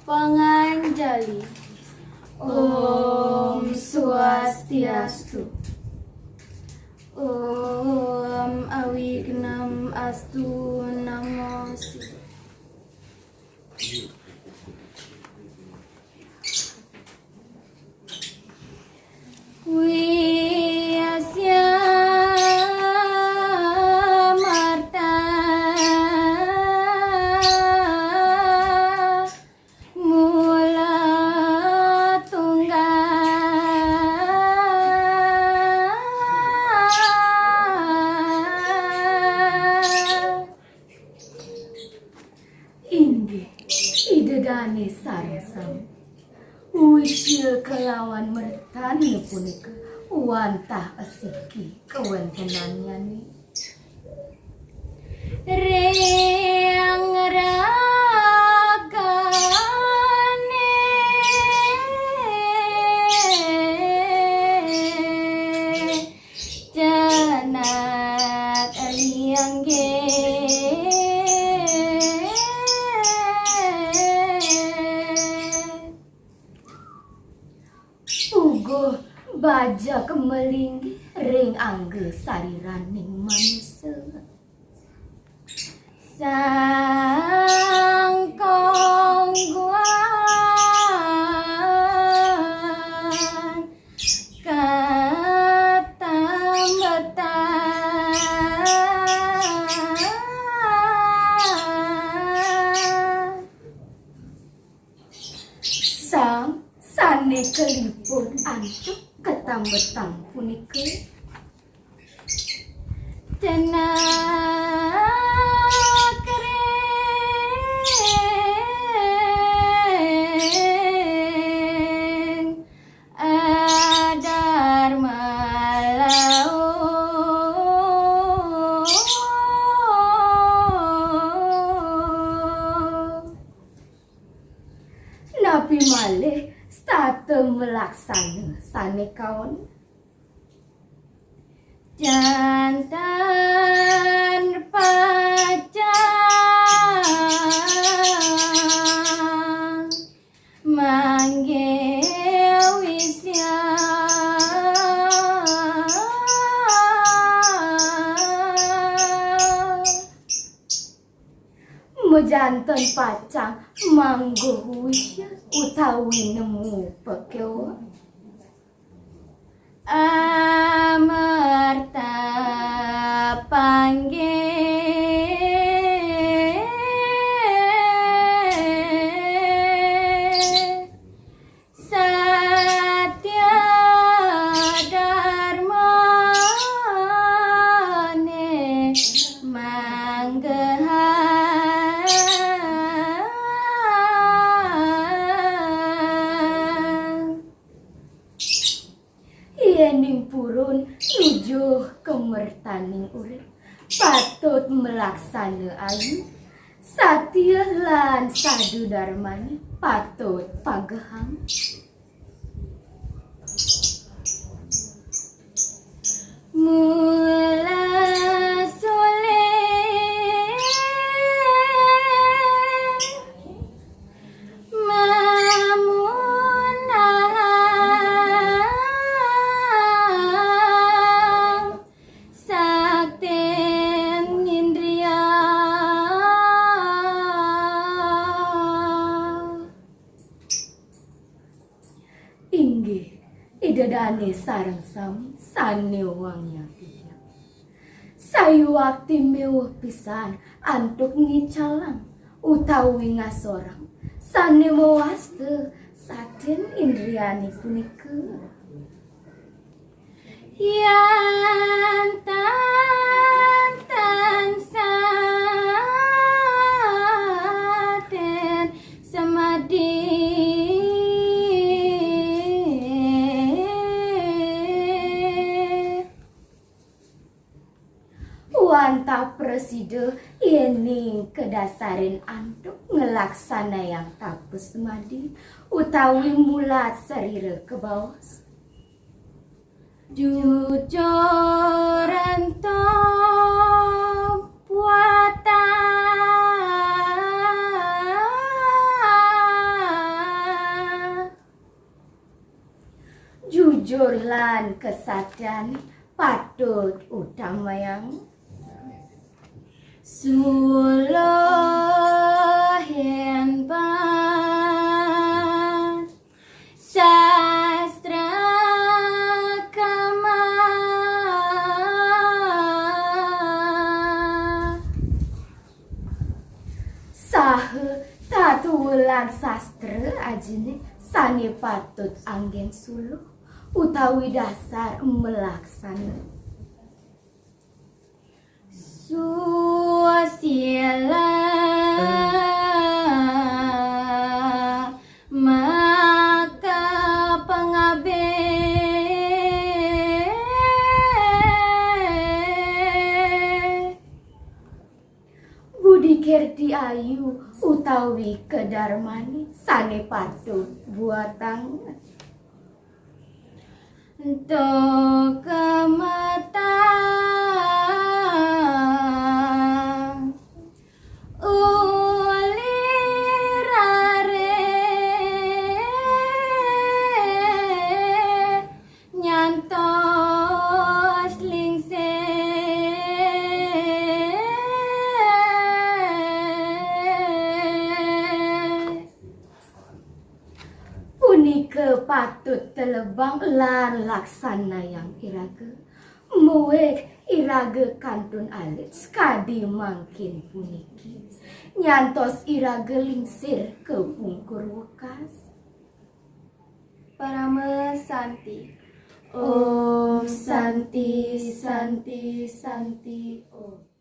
Panganjali. Om Swastiastu. Om Awignam Astu Namo Sivaya. Wiyasya Marta Mula Tunggal Inggih idedane sareng wisya kelawan mertani punika wantah asiki kewentenannya reang ragane janak aliangge ugo baja kemelinggi ring angge sariraning manusia sang kongguan katambetan sang sane kelipun antuk ketambetang punika tenang kering adar malau napi malih stata melaksana sane kawan jantan pacang manggil wisya mejantan pacang mangguh wisya utawi nemu pekewa amarta panggil satya dharmane manggehan yening purun nujuh kemertaning urip patut melaksana ayu satya lan sadu dharmane patut pagehang mula sulit mamunah sakten indriya inggih idedane sareng sami sane wangnya sayu wakti mewah pisan antuk ngicalang utawi ngasorang sane wawaste saden indriani punika yan saten samadi wantah preside yening kedasarin antuk ngelaksana yang tapes madi utawi mulat sarira kebawas jujuran puatan jujur lan kesadaran patut utamayang suluhen pan sastra kama sahe tatulan sastra ajine sane patut anggen suluh utawi dasar melaksana suasila maka pengabe budi kerti ayu utawi kedarmani sane patut buatang untuk kematang ulirare nyantos lingse punika patut telebang lan laksana yang iraga muwek iraga kantun alit skadi mangkin puniki nyantos iraga lingsir ke pungkur wekas parame santi om santi santi santi om